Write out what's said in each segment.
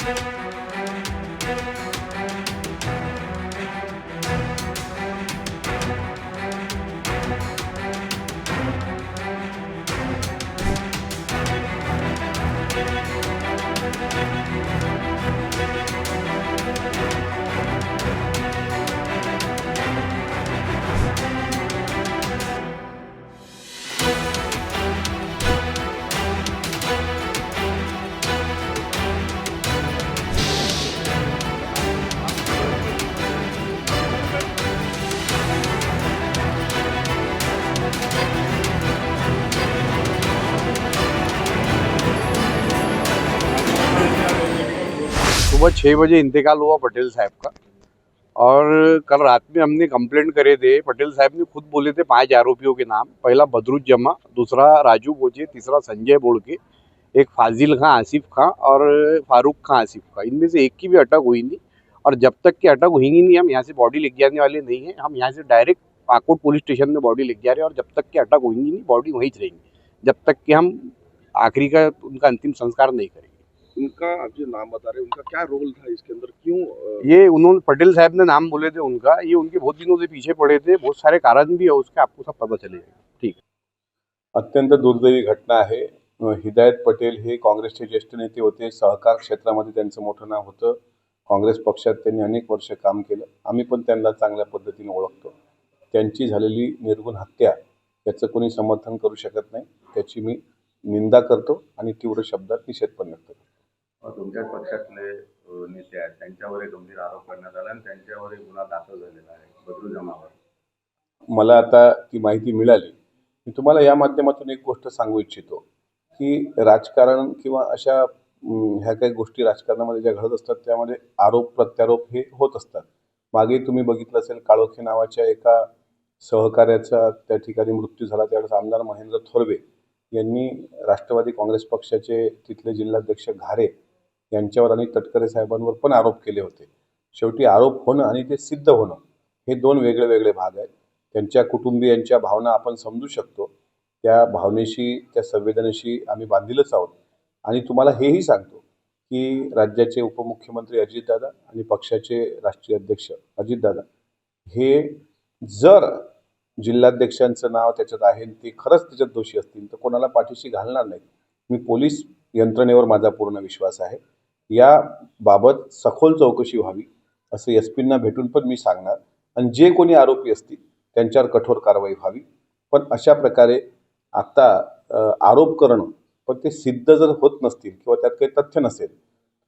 सुबह 6 बजे इंतकाल हुआ पटेल साहब का। और कल रात में हमने कंप्लेंट करे थे। पटेल साहब ने खुद बोले थे 5 आरोपियों के नाम, पहला बदरुज्जमा, दूसरा राजू बोचे, तीसरा संजय बोड़के, एक फाजिल खां, आसिफ खां और फारूक खां आसिफ खां। इनमें से एक की भी अटक हुई नहीं। और जब तक की अटक हुई नहीं, हम यहाँ से बॉडी लेके जाने वाले नहीं है। हम यहाँ से डायरेक्ट पाकोट पुलिस स्टेशन में बॉडी लेके जा रहे हैं। और जब तक की अटक हुई नहीं, बॉडी वहीं रहेंगी, जब तक कि हम आखिरी का उनका अंतिम संस्कार नहीं करेंगे। उनका आप जो नाम बता रहे हैं, उनका क्या रोल था इसके अंदर, क्यों ये उन्होंने पटेल साहब ने नाम बोले थे उनका, ये उनके बहुत दिनों से पीछे पड़े थे, बहुत सारे कारण भी है उसके, आपको सब पता चलेगा। ठीक। अत्यंत दुर्दैवी घटना आहे। हिदायत पटेल हे काँग्रेसचे ज्येष्ठ नेते होते। सहकार क्षेत्रामध्ये त्यांचं मोठं नाव होतं। काँग्रेस पक्षात त्यांनी अनेक वर्ष काम केलं। आम्ही पण त्यांना चांगल्या पद्धतीने ओळखतो। त्यांची झालेली निर्गुण हत्या याचं कोणी समर्थन करू शकत नाही। त्याची मी निंदा करतो आणि तीव्र शब्दात निषेध पण व्यक्त करतो। तुमच्याच पक्षातले नेते आहेत, त्यांच्यावर गंभीर आरोप करण्यात आला आणि त्यांच्यावर गुन्हा दाखल झालेला आहे बदरुज्जमावर। मला आता ती माहिती मिळाली। मी तुम्हाला या माध्यमातून एक गोष्ट सांगू इच्छितो की राजकारण किंवा अशा ह्या काही गोष्टी राजकारणामध्ये ज्या घडत असतात त्यामध्ये आरोप प्रत्यारोप हे होत असतात। मागे तुम्ही बघितलं असेल, काळोखे नावाच्या एका सहकार्याचा त्या ठिकाणी मृत्यू झाला। त्यावेळेस आमदार महेंद्र थोरवे यांनी राष्ट्रवादी काँग्रेस पक्षाचे तिथले जिल्हाध्यक्ष घारे यांच्यावर आणि तटकरे साहेबांवर पण आरोप केले होते। शेवटी आरोप होणं आणि ते सिद्ध होणं हे दोन वेगळे वेगळे भाग आहेत। त्यांच्या कुटुंबियांच्या भावना आपण समजू शकतो। त्या भावनेशी, त्या संवेदनेशी आम्ही बांधीलच आहोत। आणि तुम्हाला हेही सांगतो की राज्याचे उपमुख्यमंत्री अजितदादा आणि पक्षाचे राष्ट्रीय अध्यक्ष अजितदादा हे जर जिल्हाध्यक्षांचं नाव त्याच्यात आहे, ते खरंच त्याच्यात दोषी असतील तर कोणाला पाठीशी घालणार नाहीत। मी पोलीस यंत्रणेवर माझा पूर्ण विश्वास आहे। या बाबत सखोल चौकशी व्हावी असं एसपींना भेटून पण मी सांगणार। आणि जे कोणी आरोपी असतील त्यांच्यावर कठोर कारवाई व्हावी। पण अशा प्रकारे आता आरोप करणं, पण ते सिद्ध जर होत नसतील किंवा त्यात काही तथ्य नसेल,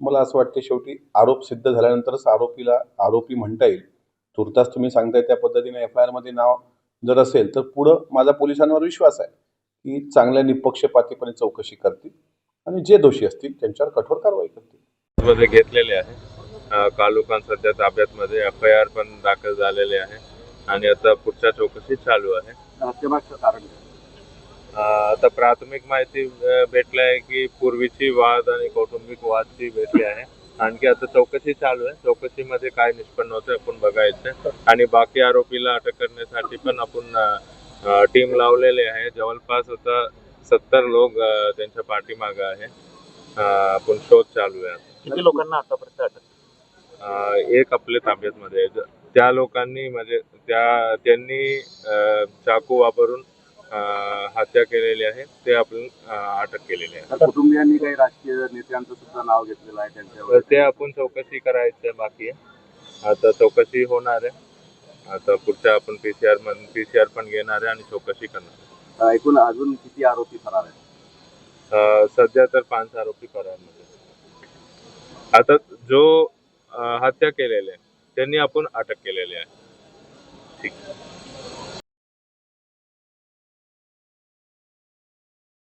मला असं वाटतं शेवटी आरोप सिद्ध झाल्यानंतरच आरोपीला आरोपी म्हणता येईल। तुर्तास तुम्ही सांगताय त्या पद्धतीने FIR मध्ये नाव जर असेल तर पुढं माझा पोलिसांवर विश्वास आहे की चांगल्या निपक्षपातीपणे चौकशी करतील आणि जे दोषी असतील त्यांच्यावर कठोर कारवाई करतील। मध्ये घेतलेले आहे। कालुकान सध्या ताब्यातमध्ये FIR पण दाखल झालेले आहे आणि आता पुढच्या चौकशी चालू आहे। हत्येमागचं कारण आता प्राथमिक माहिती भेटली आहे की पूर्वीची वाद आणि कौटुंबिक वादची भेटली आहे। आणखी आता चौकशी चालू आहे। चौकशीमध्ये काय निष्पन्न होते आपण बघायचं आणि बाकी आरोपीला अटक करण्यासाठी पण आपण टीम लावलेले आहे। जवळपास आता 70 लोक त्यांच्या पाठीमागे आहे। आपण शोध चालू आहे। किती लोकांना आतापर्यंत अटक? एक आपल्या ताब्यातमध्ये आहे। त्या लोकांनी म्हणजे त्यांनी चाकू वापरून हत्या केलेली आहे, ते आपण अटक केलेली आहे। कुटुंबियांनी काही राजकीय नेत्यांचं सुद्धा नाव घेतलेलं आहे त्यांच्यावर, ते आपण चौकशी करायचं बाकी आहे। आता चौकशी होणार आहे। आता पुढच्या आपण PCR पण घेणार आहे आणि चौकशी करणार आहे। एकूण अजून किती आरोपी फरार आहेत? सध्या तर 5 आरोपी फरारमध्ये। आता जो हत्या केलेले त्यांनी आपण अटक केलेली आहे। ठीक।